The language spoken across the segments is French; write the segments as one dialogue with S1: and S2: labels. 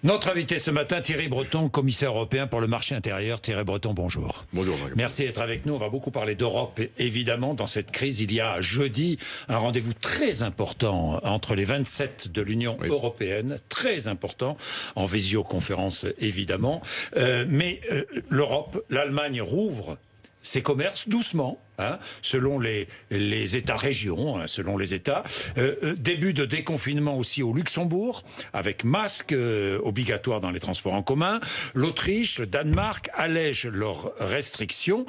S1: Notre invité ce matin, Thierry Breton, commissaire européen pour le marché intérieur. Thierry Breton, bonjour.
S2: Bonjour.
S1: Merci d'être avec nous. On va beaucoup parler d'Europe. Évidemment, dans cette crise, il y a jeudi un rendez-vous très important entre les 27 de l'Union européenne, très important, en visioconférence évidemment. Mais l'Europe, l'Allemagne rouvre ses commerces doucement, selon les États-régions, selon les États. Début de déconfinement aussi au Luxembourg, avec masque obligatoire dans les transports en commun. L'Autriche, le Danemark allègent leurs restrictions.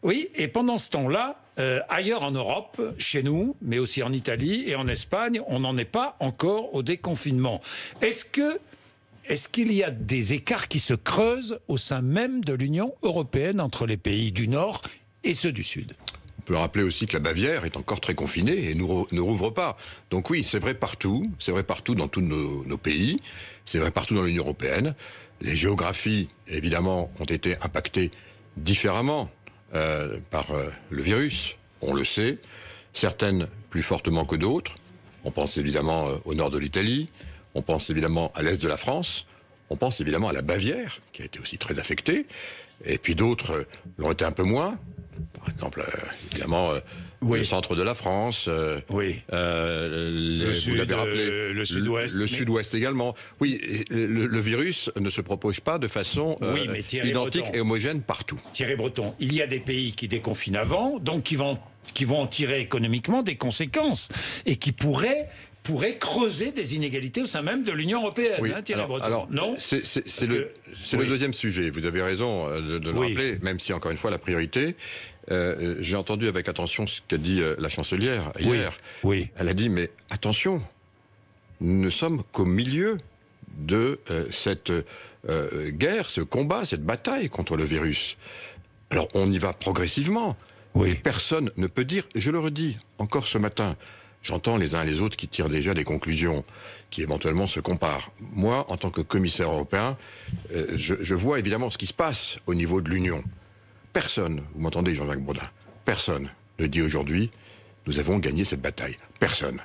S1: Oui, et pendant ce temps-là, ailleurs en Europe, chez nous, mais aussi en Italie et en Espagne, on n'en est pas encore au déconfinement. Est-ce qu'il y a des écarts qui se creusent au sein même de l'Union européenne entre les pays du Nord et ceux du Sud ?
S2: On peut rappeler aussi que la Bavière est encore très confinée et ne rouvre pas. Donc oui, c'est vrai partout dans tous nos pays, c'est vrai partout dans l'Union européenne. Les géographies, évidemment, ont été impactées différemment par le virus, on le sait, certaines plus fortement que d'autres. On pense évidemment au nord de l'Italie, on pense évidemment à l'est de la France, on pense évidemment à la Bavière, qui a été aussi très affectée, et puis d'autres l'ont été un peu moins. Par exemple, évidemment, le centre de la France,
S1: le sud-ouest.
S2: Le sud-ouest également. Oui, le virus ne se propage pas de façon identique et homogène partout.
S1: Thierry Breton, il y a des pays qui déconfinent avant, donc qui vont en tirer économiquement des conséquences, et qui pourraient creuser des inégalités au sein même de l'Union européenne, Thierry Breton.
S2: Alors, non, c'est le deuxième sujet. Vous avez raison de le rappeler, même si, encore une fois, la priorité... j'ai entendu avec attention ce qu'a dit la chancelière hier. Oui. Elle a dit, mais attention, nous ne sommes qu'au milieu de cette guerre, ce combat, cette bataille contre le virus. Alors, on y va progressivement. Et personne ne peut dire, je le redis encore ce matin, j'entends les uns et les autres qui tirent déjà des conclusions, qui éventuellement se comparent. Moi, en tant que commissaire européen, je vois évidemment ce qui se passe au niveau de l'Union. Personne, vous m'entendez Jean-Jacques Bourdin, personne ne dit aujourd'hui, nous avons gagné cette bataille. Personne.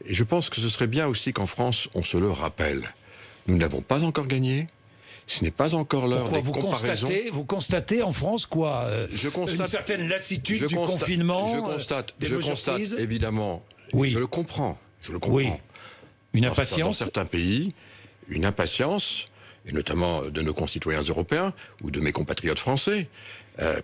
S2: Et je pense que ce serait bien aussi qu'en France, on se le rappelle. Nous n'avons pas encore gagné. Ce n'est pas encore l'heure des comparaisons.
S1: Vous constatez en France quoi
S2: Je constate,
S1: une certaine lassitude du confinement.
S2: Je constate évidemment.
S1: Oui.
S2: Je le comprends.
S1: Oui. Une impatience.
S2: Dans certains pays, une impatience, et notamment de nos concitoyens européens ou de mes compatriotes français.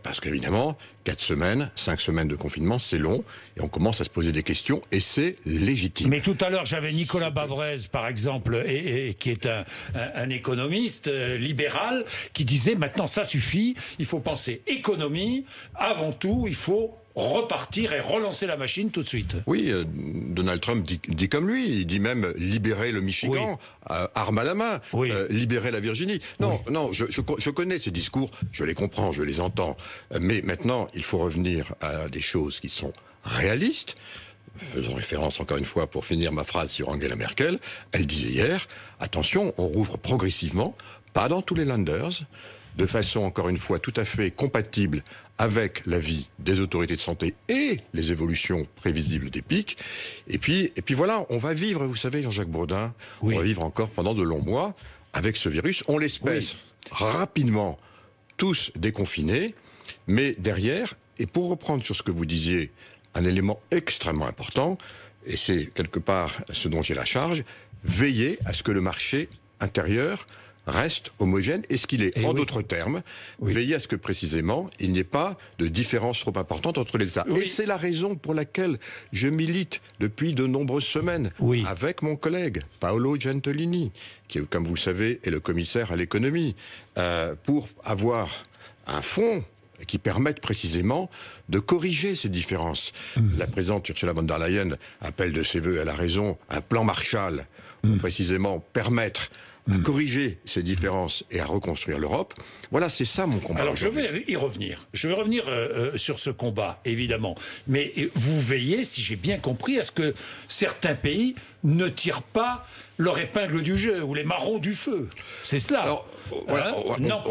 S2: Parce qu'évidemment, 4 semaines, 5 semaines de confinement, c'est long, et on commence à se poser des questions, et c'est légitime.
S1: Mais tout à l'heure, j'avais Nicolas Bavrez, par exemple, et qui est un économiste libéral, qui disait, maintenant ça suffit, il faut penser économie, avant tout, il faut repartir et relancer la machine tout de suite.
S2: Oui, Donald Trump dit comme lui, il dit même libérer le Michigan, arme à la main, libérer la Virginie. Non, je connais ces discours, je les comprends, je les entends, mais maintenant il faut revenir à des choses qui sont réalistes. Faisons référence encore une fois pour finir ma phrase sur Angela Merkel, elle disait hier, attention, on rouvre progressivement, pas dans tous les Länders, de façon encore une fois tout à fait compatible avec l'avis des autorités de santé et les évolutions prévisibles des pics. Et puis voilà, on va vivre, vous savez, Jean-Jacques Bourdin, on va vivre encore pendant de longs mois avec ce virus. On l'espère rapidement tous déconfinés, mais derrière, et pour reprendre sur ce que vous disiez, un élément extrêmement important, et c'est quelque part ce dont j'ai la charge, veiller à ce que le marché intérieur reste homogène. Est-ce qu'il est, en d'autres termes, veiller à ce que précisément il n'y ait pas de différence trop importante entre les États. Et c'est la raison pour laquelle je milite depuis de nombreuses semaines avec mon collègue Paolo Gentiloni, qui, comme vous le savez, est le commissaire à l'économie, pour avoir un fonds qui permette précisément de corriger ces différences. La présidente Ursula von der Leyen appelle de ses vœux, elle a raison, un plan Marshall pour précisément permettre à corriger ces différences et à reconstruire l'Europe. Voilà, c'est ça mon combat.
S1: Alors je vais y revenir. Je vais revenir sur ce combat, évidemment. Mais vous veillez, si j'ai bien compris, à ce que certains pays ne tirent pas leur épingle du jeu ou les marrons du feu. C'est cela. Alors, n'en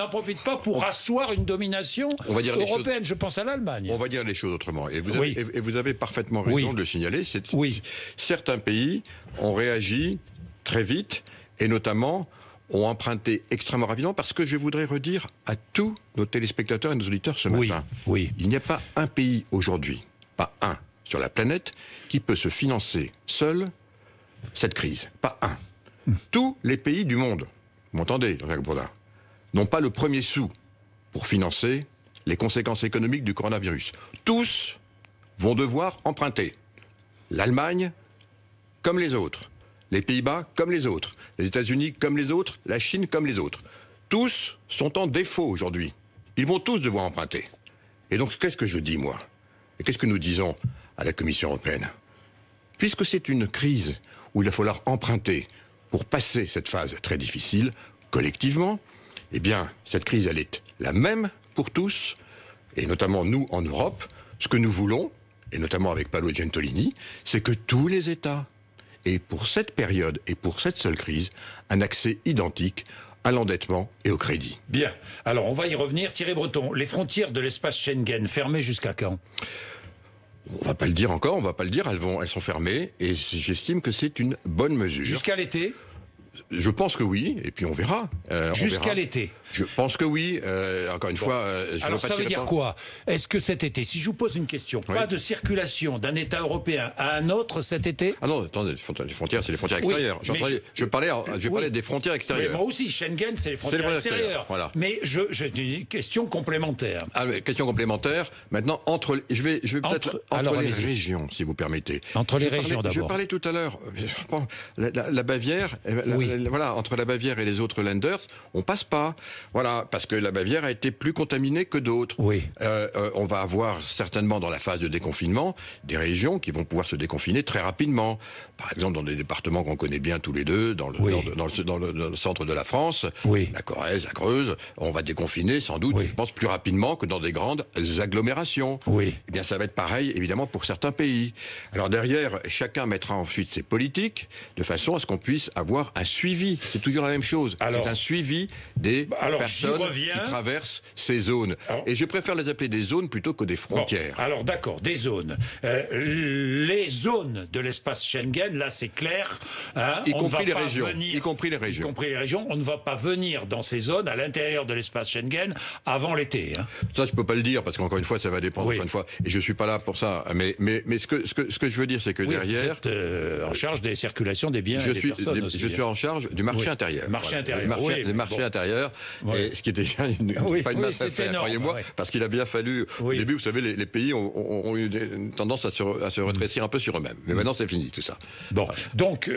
S1: profite pas pour asseoir une domination européenne. Je pense à l'Allemagne.
S2: On va dire les choses autrement. Et vous avez parfaitement raison de le signaler. Certains pays ont réagi très vite et notamment ont emprunté extrêmement rapidement, parce que je voudrais redire à tous nos téléspectateurs et nos auditeurs ce matin, il n'y a pas un pays aujourd'hui, pas un, sur la planète, qui peut se financer seul cette crise. Pas un. Tous les pays du monde, vous m'entendez, Jean-Jacques Bourdin, n'ont pas le premier sou pour financer les conséquences économiques du coronavirus. Tous vont devoir emprunter. L'Allemagne, comme les autres. Les Pays-Bas, comme les autres. Les États-Unis, comme les autres. La Chine, comme les autres. Tous sont en défaut aujourd'hui. Ils vont tous devoir emprunter. Et donc, qu'est-ce que je dis, moi? Et qu'est-ce que nous disons à la Commission européenne? Puisque c'est une crise où il va falloir emprunter pour passer cette phase très difficile, collectivement, eh bien, cette crise, elle est la même pour tous, et notamment nous, en Europe. Ce que nous voulons, et notamment avec Paolo Gentiloni, c'est que tous les États aient, pour cette période et pour cette seule crise, un accès identique à l'endettement et au crédit.
S1: Bien. Alors, on va y revenir. Thierry Breton, les frontières de l'espace Schengen, fermées jusqu'à quand?
S2: On va pas le dire encore, on va pas le dire, elles sont fermées, et j'estime que c'est une bonne mesure.
S1: Jusqu'à l'été?
S2: Je pense que oui, et puis on verra.
S1: Jusqu'à l'été?
S2: Je pense que oui. Encore une fois,
S1: alors ça veut dire quoi? Est-ce que cet été, si je vous pose une question, pas de circulation d'un État européen à un autre cet été?
S2: Ah non, attendez, les frontières, c'est les frontières extérieures. Je parlais des frontières extérieures.
S1: Mais moi aussi, Schengen, c'est les frontières extérieures.
S2: Voilà.
S1: Mais j'ai une question complémentaire.
S2: Ah, question complémentaire. Maintenant, je vais peut-être entre les régions, si vous permettez.
S1: Entre les régions, d'abord.
S2: Je parlais tout à l'heure, la Bavière, voilà, entre la Bavière et les autres Länders, on passe pas. Voilà, parce que la Bavière a été plus contaminée que d'autres.
S1: Oui.
S2: On va avoir certainement dans la phase de déconfinement des régions qui vont pouvoir se déconfiner très rapidement. Par exemple, dans des départements qu'on connaît bien tous les deux, dans le centre de la France, la Corrèze, la Creuse, on va déconfiner sans doute, je pense, plus rapidement que dans des grandes agglomérations. Eh bien, ça va être pareil, évidemment, pour certains pays. Alors derrière, chacun mettra ensuite ses politiques de façon à ce qu'on puisse avoir un suivi. C'est toujours la même chose. C'est un suivi des personnes qui traversent ces zones. Et je préfère les appeler des zones plutôt que des frontières.
S1: Bon, alors d'accord, des zones. Les zones de l'espace Schengen, là c'est clair.
S2: Y compris les régions. Y compris les régions.
S1: On ne va pas venir dans ces zones à l'intérieur de l'espace Schengen avant l'été.
S2: Ça, je peux pas le dire parce qu'encore une fois, ça va dépendre encore une fois. Et je suis pas là pour ça. Mais ce que je veux dire, c'est que derrière,
S1: vous êtes en charge des circulations des biens et des personnes aussi.
S2: Je suis en charge du marché intérieur.
S1: Marché intérieur.
S2: Le marché intérieur. Et ce qui était pas une masse à faire, croyez-moi, parce qu'il a bien fallu. Au début, vous savez, les pays ont eu une tendance à se rétrécir un peu sur eux-mêmes. Mais maintenant, c'est fini tout ça.
S1: Bon, donc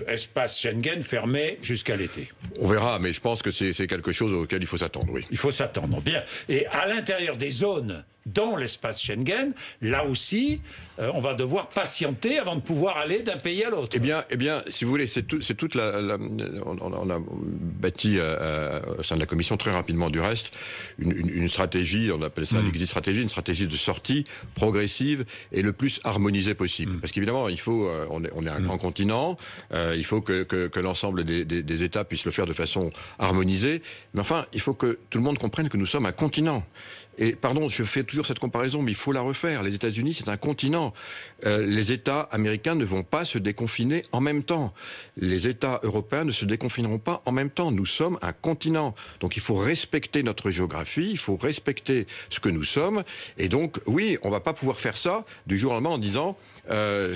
S1: espace Schengen fermé jusqu'à l'été.
S2: On verra, mais je pense que c'est quelque chose auquel il faut s'attendre. Oui.
S1: Il faut s'attendre. Bien. Et à l'intérieur des zones dans l'espace Schengen, là aussi, on va devoir patienter avant de pouvoir aller d'un pays à l'autre.
S2: Eh bien, si vous voulez, c'est toute on a bâti au sein de la Commission très rapidement du reste une stratégie, on appelle ça l'exit stratégie, une stratégie de sortie progressive et le plus harmonisée possible. Parce qu'évidemment, il faut, on est un grand continent, il faut que l'ensemble des États puissent le faire de façon harmonisée. Mais enfin, il faut que tout le monde comprenne que nous sommes un continent. Et pardon, je fais toujours cette comparaison, mais il faut la refaire. Les États-Unis, c'est un continent. Les États américains ne vont pas se déconfiner en même temps. Les États européens ne se déconfineront pas en même temps. Nous sommes un continent. Donc il faut respecter notre géographie, il faut respecter ce que nous sommes. Et donc, oui, on va pas pouvoir faire ça du jour au lendemain en disant...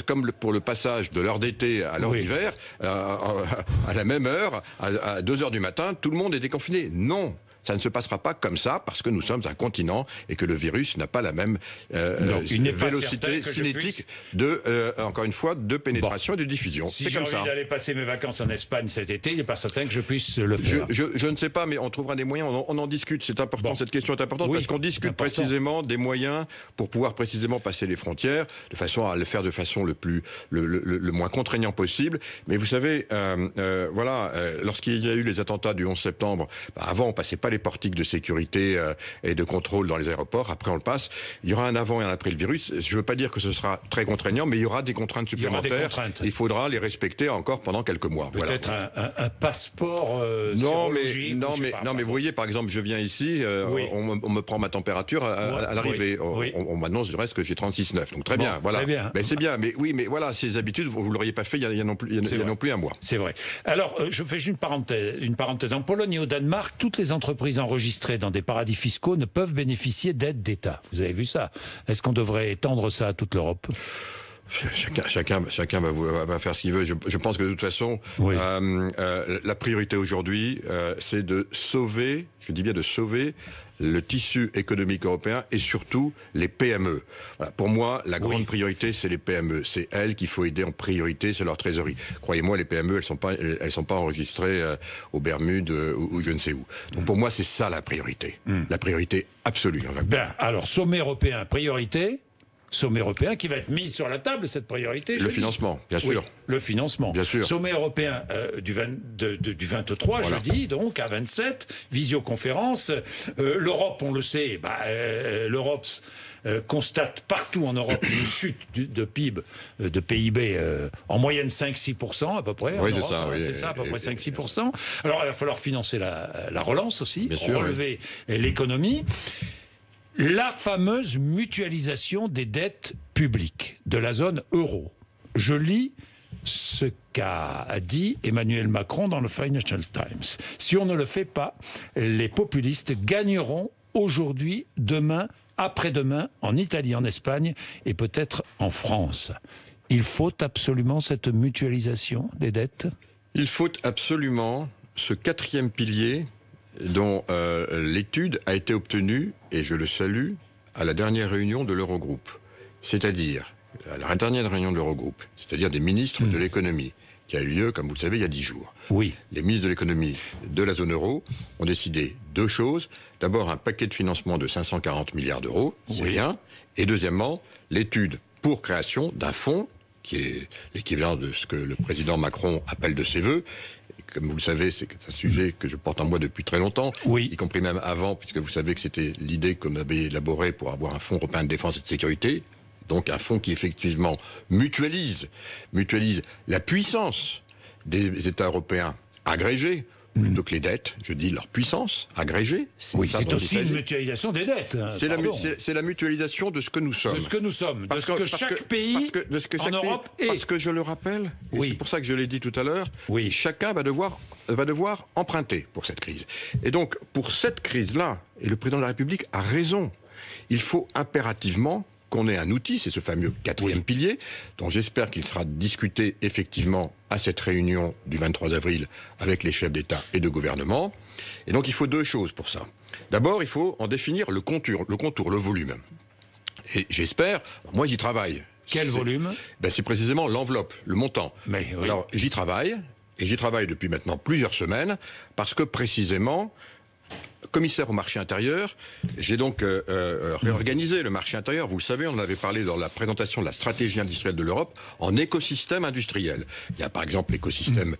S2: comme pour le passage de l'heure d'été à l'heure d'hiver, à la même heure, à 2h du matin, tout le monde est déconfiné. Non, ça ne se passera pas comme ça parce que nous sommes un continent et que le virus n'a pas la même vélocité cinétique encore une fois, de pénétration et de diffusion.
S1: Si j'ai envie d'aller passer mes vacances en Espagne cet été, il n'est pas certain que je puisse le faire.
S2: Je ne sais pas, mais on trouvera des moyens. On en discute. C'est important. Cette question est importante parce qu'on discute précisément des moyens pour pouvoir précisément passer les frontières de façon à le faire de façon le moins contraignant possible. Mais vous savez, lorsqu'il y a eu les attentats du 11 septembre, avant on passait pas les portiques de sécurité et de contrôle dans les aéroports. Après, on le passe. Il y aura un avant et un après le virus. Je ne veux pas dire que ce sera très contraignant, mais il y aura des contraintes supplémentaires. Il faudra les respecter encore pendant quelques mois.
S1: Peut-être un passeport sérologique.
S2: Non, mais vous voyez, par exemple, je viens ici, on me prend ma température à l'arrivée. On m'annonce du reste que j'ai 36,9. Donc très bien, voilà. Mais c'est bien. Mais oui, mais voilà, ces habitudes, vous ne l'auriez pas fait il y a non plus un mois.
S1: C'est vrai. Alors, je fais juste une parenthèse. En Pologne et au Danemark, toutes les entreprises enregistrées dans des paradis fiscaux ne peuvent bénéficier d'aides d'État. Vous avez vu ça? Est-ce qu'on devrait étendre ça à toute l'Europe?
S2: Chacun va faire ce qu'il veut. Je pense que de toute façon, la priorité aujourd'hui, c'est de sauver, je dis bien de sauver, le tissu économique européen et surtout les PME. Voilà. Pour moi, la grande priorité, c'est les PME. C'est elles qu'il faut aider en priorité, c'est leur trésorerie. Croyez-moi, les PME, elles sont pas enregistrées aux Bermudes ou je ne sais où. Donc pour moi, c'est ça la priorité. La priorité absolue.
S1: Bien, alors, sommet européen, priorité. Sommet européen qui va être mis sur la table, cette priorité.
S2: Le financement, bien sûr.
S1: Le financement.
S2: Bien sûr.
S1: Sommet européen du 23, voilà. Jeudi, donc, à 27, visioconférence. L'Europe, on le sait, l'Europe constate partout en Europe une chute de PIB, en moyenne 5-6% à peu près.
S2: Oui,
S1: c'est ça.
S2: Oui,
S1: c'est ça, à peu près 5-6%. Alors, il va falloir financer la relance aussi, relever l'économie. La fameuse mutualisation des dettes publiques de la zone euro. Je lis ce qu'a dit Emmanuel Macron dans le Financial Times. Si on ne le fait pas, les populistes gagneront aujourd'hui, demain, après-demain, en Italie, en Espagne et peut-être en France. Il faut absolument cette mutualisation des dettes?
S2: Il faut absolument ce quatrième pilier dont l'étude a été obtenue, et je le salue, à la dernière réunion de l'Eurogroupe. C'est-à-dire, à la dernière réunion de l'Eurogroupe, c'est-à-dire des ministres de l'économie, qui a eu lieu, comme vous le savez, il y a 10 jours.
S1: Oui.
S2: Les ministres de l'économie de la zone euro ont décidé deux choses. D'abord, un paquet de financement de 540 milliards d'euros, c'est rien. Et deuxièmement, l'étude pour création d'un fonds, qui est l'équivalent de ce que le président Macron appelle de ses voeux. Comme vous le savez, c'est un sujet que je porte en moi depuis très longtemps, y compris même avant, puisque vous savez que c'était l'idée qu'on avait élaborée pour avoir un fonds européen de défense et de sécurité. Donc un fonds qui effectivement mutualise la puissance des États européens agrégés, plutôt que les dettes, je dis leur puissance agrégée.
S1: C'est aussi une mutualisation des dettes.
S2: C'est la mutualisation de ce que nous sommes.
S1: De ce que nous sommes, de ce que chaque pays en Europe est.
S2: Parce que je le rappelle, c'est pour ça que je l'ai dit tout à l'heure, chacun va devoir emprunter pour cette crise. Et donc, pour cette crise-là, et le président de la République a raison, il faut impérativement qu'on ait un outil, c'est ce fameux quatrième pilier, dont j'espère qu'il sera discuté effectivement à cette réunion du 23 avril avec les chefs d'État et de gouvernement. Et donc il faut deux choses pour ça. D'abord, il faut en définir le contour, le volume. Et j'espère, moi j'y travaille.
S1: Quel volume ?
S2: C'est précisément l'enveloppe, le montant. Alors j'y travaille, et j'y travaille depuis maintenant plusieurs semaines, parce que précisément, commissaire au marché intérieur, j'ai donc réorganisé le marché intérieur. Vous le savez, on en avait parlé dans la présentation de la stratégie industrielle de l'Europe en écosystème industriel. Il y a par exemple l'écosystème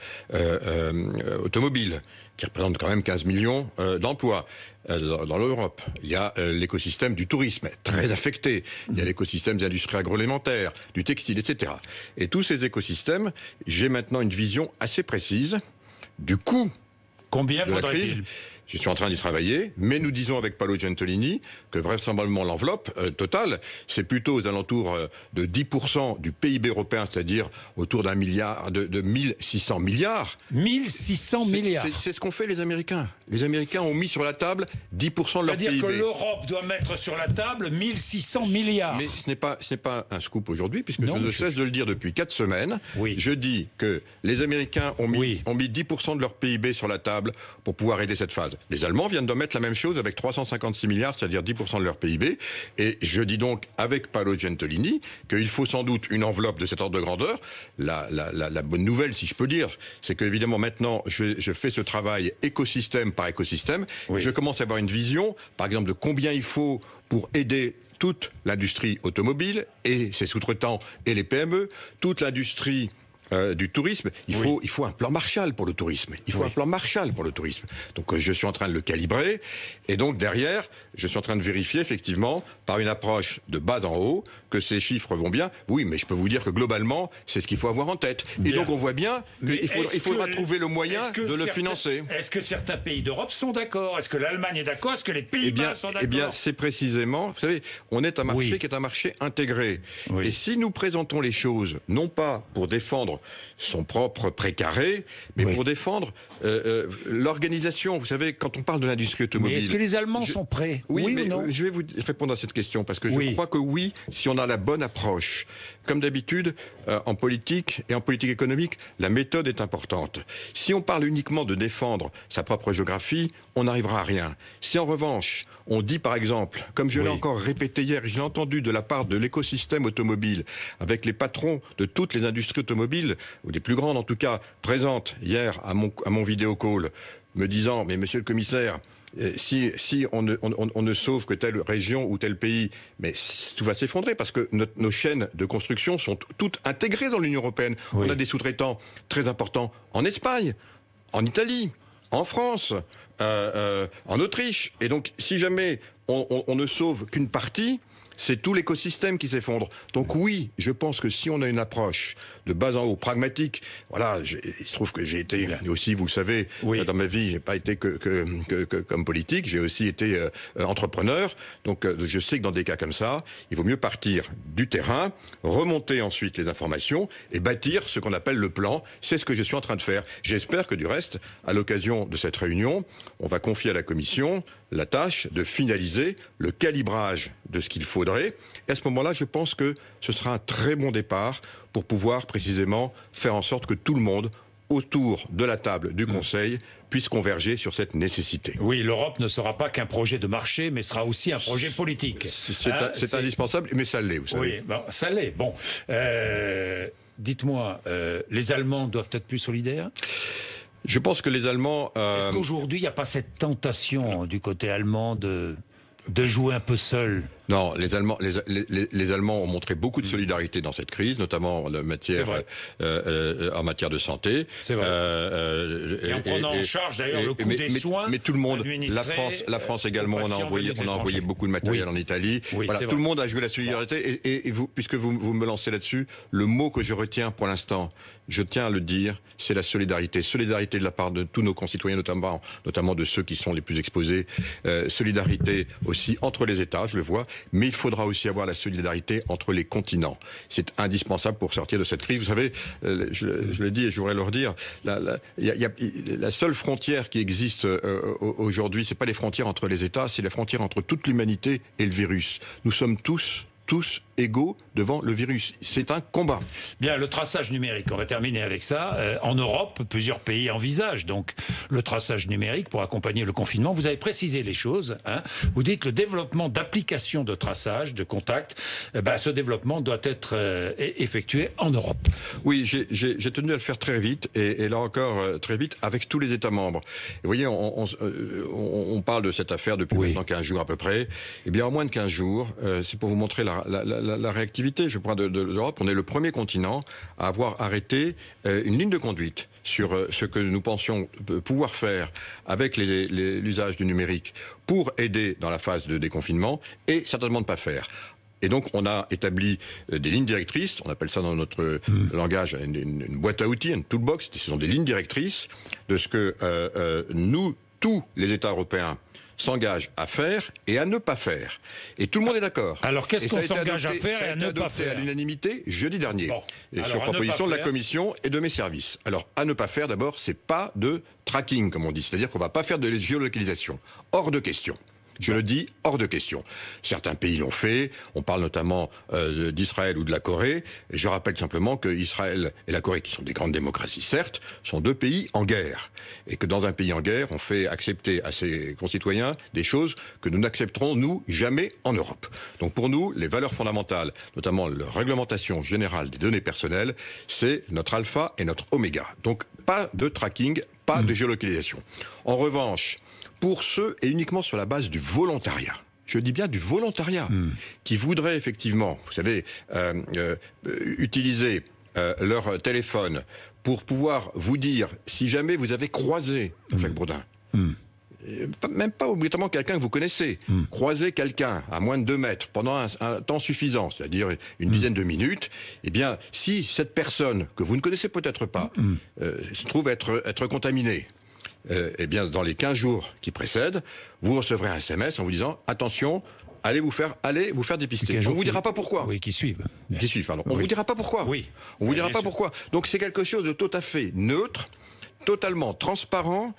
S2: automobile, qui représente quand même 15 millions d'emplois dans l'Europe. Il y a l'écosystème du tourisme, très affecté. Il y a l'écosystème des industries agroalimentaires, du textile, etc. Et tous ces écosystèmes, j'ai maintenant une vision assez précise du coût.
S1: Combien faudrait-il ?
S2: Je suis en train d'y travailler, mais nous disons avec Paolo Gentiloni que vraisemblablement l'enveloppe totale, c'est plutôt aux alentours de 10% du PIB européen, c'est-à-dire autour d'un milliard, de 1600 milliards.
S1: 1600 milliards.
S2: C'est ce qu'ont fait les Américains. Les Américains ont mis sur la table 10% de leur PIB.
S1: C'est-à-dire que l'Europe doit mettre sur la table 1600 milliards.
S2: Mais ce n'est pas un scoop aujourd'hui, puisque je ne cesse de le dire depuis 4 semaines. Je dis que les Américains ont mis 10% de leur PIB sur la table pour pouvoir aider cette phase. Les Allemands viennent de mettre la même chose avec 356 milliards, c'est-à-dire 10% de leur PIB. Et je dis donc, avec Paolo Gentiloni, qu'il faut sans doute une enveloppe de cet ordre de grandeur. La bonne nouvelle, si je peux dire, c'est qu'évidemment maintenant, je fais ce travail écosystème par écosystème. Je commence à avoir une vision, par exemple, de combien il faut pour aider toute l'industrie automobile et ses sous-traitants et les PME, toute l'industrie du tourisme, il faut un plan Marshall pour le tourisme. Il faut un plan Marshall pour le tourisme. Donc je suis en train de le calibrer, et donc derrière, je suis en train de vérifier effectivement, par une approche de bas en haut, que ces chiffres vont bien. Oui, mais je peux vous dire que globalement, c'est ce qu'il faut avoir en tête. Et donc on voit bien qu'il faudra trouver le moyen de le financer.
S1: Est-ce que certains pays d'Europe sont d'accord? Est-ce que l'Allemagne est d'accord? Est-ce que les Pays-Bas sont d'accord?
S2: Eh bien, c'est précisément, vous savez, on est un marché qui est un marché intégré. Et si nous présentons les choses, non pas pour défendre son propre précaré, mais pour défendre l'organisation. Vous savez, quand on parle de l'industrie automobile...
S1: Mais est-ce que les Allemands sont prêts?
S2: Oui, mais non? Je vais vous répondre à cette question, parce que je crois que oui, si on a la bonne approche. Comme d'habitude, en politique et en politique économique, la méthode est importante. Si on parle uniquement de défendre sa propre géographie, on n'arrivera à rien. Si en revanche, on dit par exemple, comme je l'ai encore répété hier, et je l'ai entendu de la part de l'écosystème automobile, avec les patrons de toutes les industries automobiles, ou des plus grandes en tout cas, présentes hier à mon vidéo call, me disant, mais monsieur le commissaire, si on ne sauve que telle région ou tel pays, mais tout va s'effondrer parce que nos chaînes de construction sont toutes intégrées dans l'Union européenne. On a des sous-traitants très importants en Espagne, en Italie, en France, en Autriche. Et donc, si jamais on ne sauve qu'une partie, c'est tout l'écosystème qui s'effondre. Donc oui, je pense que si on a une approche de bas en haut, pragmatique, voilà, il se trouve que j'ai été aussi, vous le savez, dans ma vie, j'ai pas été que comme politique, j'ai aussi été entrepreneur. Donc je sais que dans des cas comme ça, il vaut mieux partir du terrain, remonter ensuite les informations et bâtir ce qu'on appelle le plan. C'est ce que je suis en train de faire. J'espère que du reste, à l'occasion de cette réunion, on va confier à la Commission la tâche de finaliser le calibrage de ce qu'il faudrait. Et à ce moment-là, je pense que ce sera un très bon départ pour pouvoir précisément faire en sorte que tout le monde, autour de la table du Conseil, puisse converger sur cette nécessité.
S1: Oui, l'Europe ne sera pas qu'un projet de marché, mais sera aussi un projet politique.
S2: C'est indispensable, mais ça l'est, vous savez.
S1: Oui, bon, ça l'est. Bon, dites-moi, les Allemands doivent être plus solidaires ?
S2: Je pense que les Allemands...
S1: Est-ce qu'aujourd'hui, il n'y a pas cette tentation du côté allemand de jouer un peu seul ?
S2: Non, les Allemands ont montré beaucoup de solidarité dans cette crise, notamment en matière de santé.
S1: C'est vrai. Et en prenant en charge d'ailleurs le coût des soins.
S2: Mais tout le monde, la France également, on a envoyé beaucoup de matériel en Italie. Oui, voilà, tout le monde a joué la solidarité. Et vous, puisque vous me lancez là-dessus, le mot que je retiens pour l'instant, je tiens à le dire, c'est la solidarité. Solidarité de la part de tous nos concitoyens, notamment de ceux qui sont les plus exposés. Solidarité aussi entre les États, je le vois. Mais il faudra aussi avoir la solidarité entre les continents. C'est indispensable pour sortir de cette crise. Vous savez, je le dis et je voudrais le redire, la seule frontière qui existe aujourd'hui, c'est pas les frontières entre les États, c'est les frontières entre toute l'humanité et le virus. Nous sommes tous égaux devant le virus. C'est un combat.
S1: Bien, le traçage numérique, on va terminer avec ça. En Europe, plusieurs pays envisagent donc le traçage numérique pour accompagner le confinement. Vous avez précisé les choses. Vous dites le développement d'applications de traçage, de contact, ce développement doit être effectué en Europe.
S2: Oui, j'ai tenu à le faire très vite, et là encore très vite, avec tous les États membres. Et vous voyez, on parle de cette affaire depuis maintenant 15 jours à peu près. Eh bien, en moins de 15 jours, c'est pour vous montrer la réactivité, je crois, de l'Europe. On est le premier continent à avoir arrêté une ligne de conduite sur ce que nous pensions pouvoir faire avec l'usage du numérique pour aider dans la phase de déconfinement et certainement ne pas faire. Et donc, on a établi des lignes directrices, on appelle ça dans notre langage une boîte à outils, une toolbox. Ce sont des lignes directrices de ce que nous, tous les États européens, s'engage à faire et à ne pas faire. Et tout le monde est d'accord.
S1: Alors qu'est-ce qu'on s'engage à faire et à ne pas faire ?
S2: Ça a été adopté à l'unanimité jeudi dernier. Et sur proposition de la Commission et de mes services. Alors, à ne pas faire, d'abord, c'est pas de tracking, comme on dit. C'est-à-dire qu'on va pas faire de géolocalisation. Hors de question. Je le dis, hors de question. Certains pays l'ont fait. On parle notamment d'Israël ou de la Corée. Et je rappelle simplement que Israël et la Corée, qui sont des grandes démocraties, certes, sont deux pays en guerre. Et que dans un pays en guerre, on fait accepter à ses concitoyens des choses que nous n'accepterons, nous, jamais en Europe. Donc pour nous, les valeurs fondamentales, notamment la réglementation générale des données personnelles, c'est notre alpha et notre oméga. Donc pas de tracking, pas de géolocalisation. En revanche, pour ceux et uniquement sur la base du volontariat. Je dis bien du volontariat, qui voudrait effectivement, vous savez, utiliser leur téléphone pour pouvoir vous dire si jamais vous avez croisé Jacques Bourdin. Même pas obligatoirement quelqu'un que vous connaissez. Croiser quelqu'un à moins de 2 mètres pendant un temps suffisant, c'est-à-dire une dizaine de minutes, eh bien, si cette personne, que vous ne connaissez peut-être pas, se trouve être contaminée, eh bien, dans les 15 jours qui précèdent, vous recevrez un SMS en vous disant « Attention, allez vous faire dépister ». On ne vous dira pas pourquoi.
S1: Oui, qui suivent.
S2: Qui suivent, pardon. On ne vous dira pas pourquoi.
S1: Oui.
S2: On ne vous dira pas pourquoi. Donc c'est quelque chose de tout à fait neutre, totalement transparent.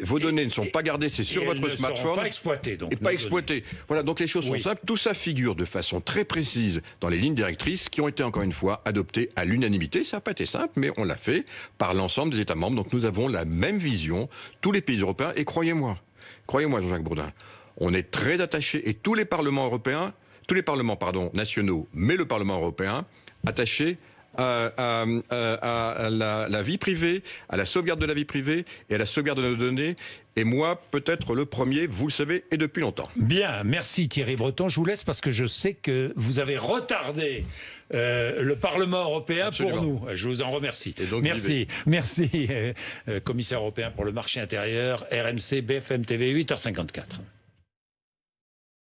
S2: Vos données ne sont pas gardées, c'est sur votre smartphone.
S1: Pas exploitées, donc.
S2: Et pas exploitées. Voilà, donc les choses sont simples. Tout ça figure de façon très précise dans les lignes directrices qui ont été encore une fois adoptées à l'unanimité. Ça n'a pas été simple, mais on l'a fait par l'ensemble des États membres. Donc nous avons la même vision, tous les pays européens. Et croyez-moi, Jean-Jacques Bourdin, on est très attachés, et tous les parlements nationaux, mais le Parlement européen, attachés à la vie privée, à la sauvegarde de la vie privée et à la sauvegarde de nos données. Et moi, peut-être le premier, vous le savez, et depuis longtemps.
S1: Bien, merci Thierry Breton. Je vous laisse parce que je sais que vous avez retardé le Parlement européen. Absolument. Pour nous. Je vous en remercie. Et donc, merci commissaire européen pour le marché intérieur, RMC, BFM TV, 8h54.